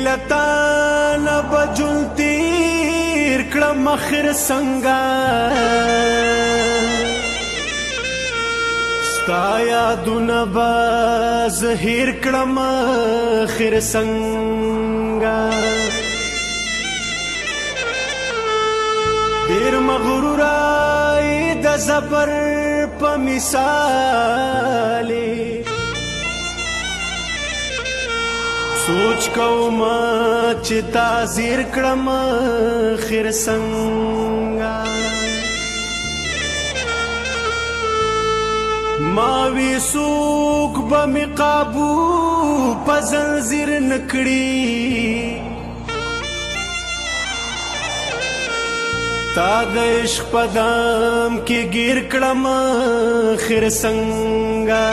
لتا نبجل تیر کړم اخر څنګه ستا یادونه به زهیر کړم اخر څنګه ډېر مغرور د زبر په مثالې سوچ کوم چې تعذیر کړم خیر څنګه ما وی سوق به می قابو په زنځیر نکړي تا د عشق په دام کې گیر کړم خیر څنګه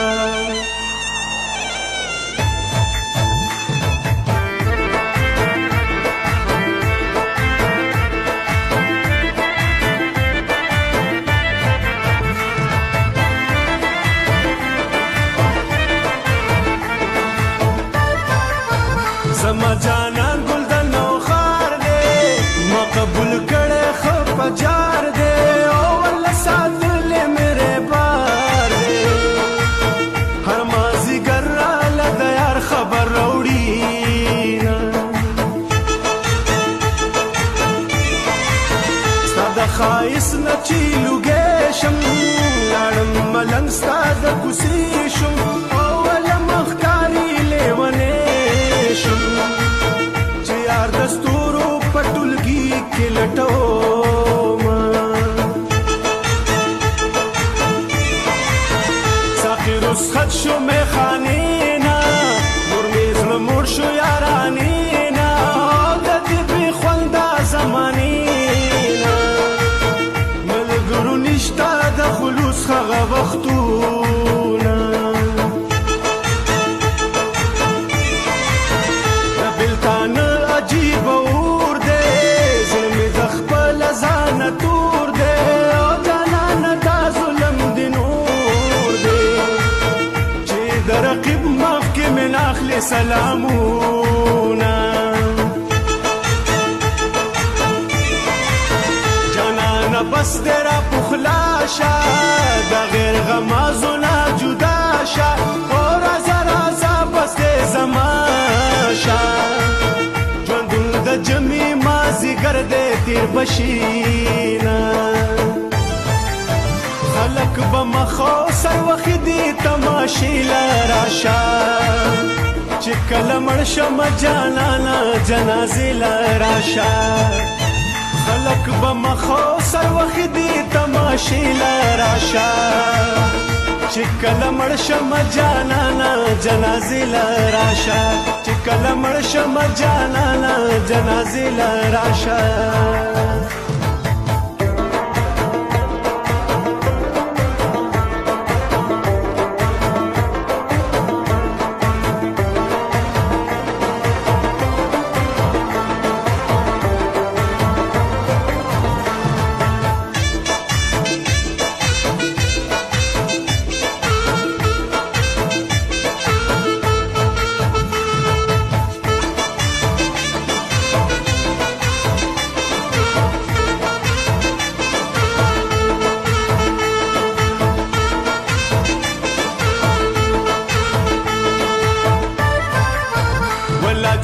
زما جانان ګل د نوخار دی ما قبول کړه خپ جار دی او ول ساتلې میرے بار دی هر مازی ګر له د یار خبر وروړي ستاد خایس نچی لوګې شم لاړم ملنګ ستاد کوسي شم او ول مخکاری لیونه چې یار دستورو پټولګي کې لټوم ساقي رسخت شو میخانینا نور میزړه موړ شو یارانینا د دې په خوندا زمانینا ملګرو نشتا د خلوص هغه وختونه عجیب اور دے ظلم د خپل ځان تور دے او جانان دا ظلم دی نور دے چې د رقیب مخ کې من اخلي سلامونه جانان بس تیرا پخلاشا د غیر غمازونه جدا شا او رازا رازا بس زماشا جمی مازی گرده تیر بشینا خلق بمخو سر وخی دی تماشی لراشا چی کلمر شم جانانا جنازی لراشا خلق بمخو سر وخی دی تماشی لراشا چې کله مړ شم جانانا جنازې لراشه چې کله مړ شم جانانا جنازې لراشه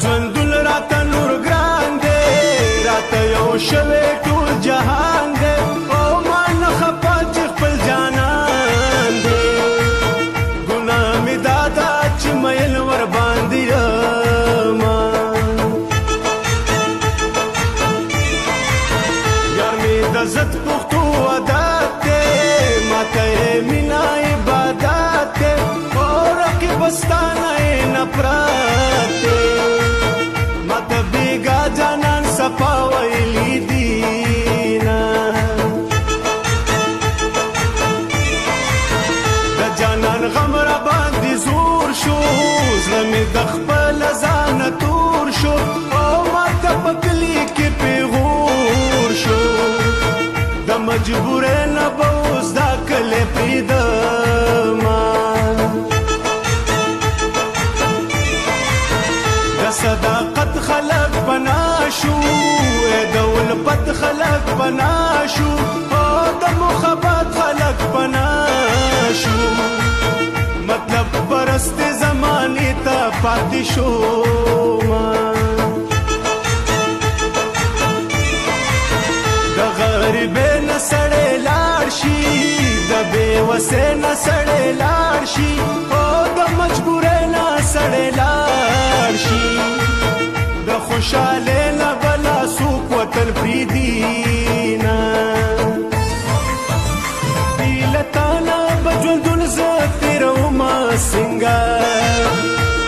ژوندون راته نور ګران دی راته یو شوی ټول جهان دی او ما نه خفه چې خپل جانان دی ګناه مې دا ده چې میل ورباندې یما یار مې د عزت پښتو عادت دی ماته یې مینا عبادت دی او رقیب ستانه یې نفرت دی جانان صفا ویلی دینا د جانان غم را باندې زور شو زړه مې د خپل ځان تور شو او ما ته په کلي کې پیغور شو د مجبور نه به اوس دا کلی پرېږدمه د صداقت خلک خلق پنا شو او د محبت خلق پنا شو مطلب پرست زمانه ته پاتې شو د غریبۍ نه سړی لاړ شي د بېوسۍ نه سړی لاړ شي او د مجبورۍ نه سړی لاړ شي د خوشحالۍ نه بلا څوک وطن پرېږدي نه بې له تا نه به ژوندون زه تېرومه څنګه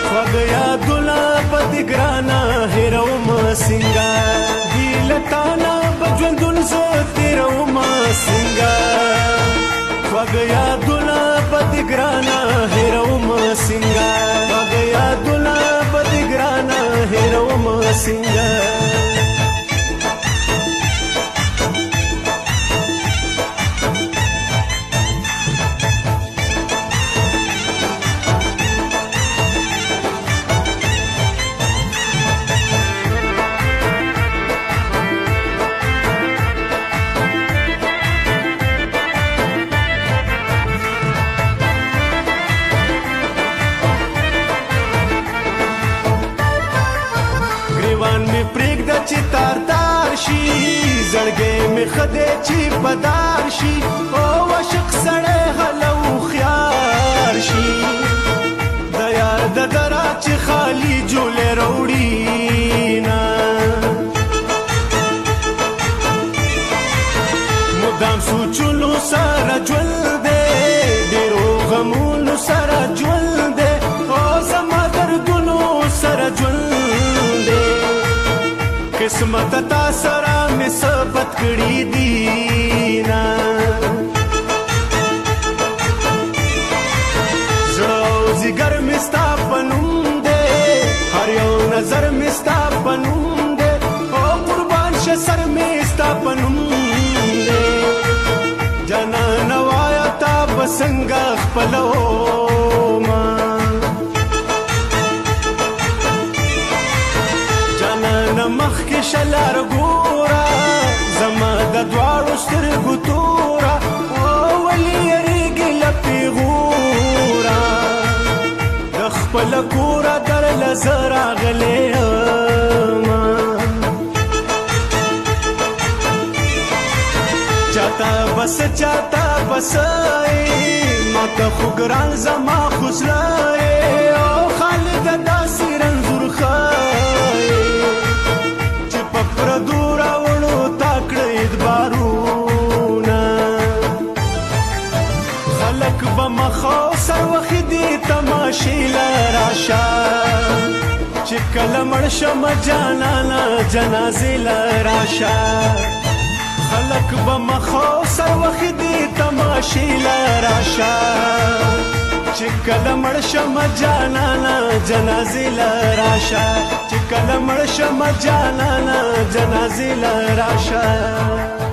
خوږ یادونه به دې ګرانه هېرومه څنګه بې له تا نه به ژوندون زه تېرومه څنګه خوږ یادونه به دې ګرانه هېرومه څنګه خوږ یادونه به دې ګرانه هېرومه څنګه ګریوان مې پرېږده چې تار شي زړګی مې ښه دی چې بدار شي او عاشق سړی هله هوښیار شي د یار د دره چې خالي جولې راوړي نه مدام سوچونو سره ژوند دی ډېرو غمونو سره ژوند دی او زما دردونو سره ژوند قسمت تا سره مې ثبت کړي دي نه زړه او ځیګر مې ستا په نوم دی هر یو نظر مې ستا په نوم دی او قربان شه سر مې ستا په نوم دی جانانه وایه تا به څنګه خپلومه مخکې شلار ګوره زما د دواړو سترګو توره ولې یریږي له پیغوره د خپله کوره درله زه راغلی یمه چاته به څه چاته به څه ماته خو ګران زما خو زړه او خالده داسې رنځور ښایي پردو راوړو تا کړه ادبارونه خلک به مخه سر وخت دي تماشې له راشه چې کله مړ شم جانانه جنازې له راشه خلک به مخه سر وخت دي تماشې له راشه چې کله مړ شم جانانه جنازې له راشه چې کله مړ شم جانانه جنازې له راشه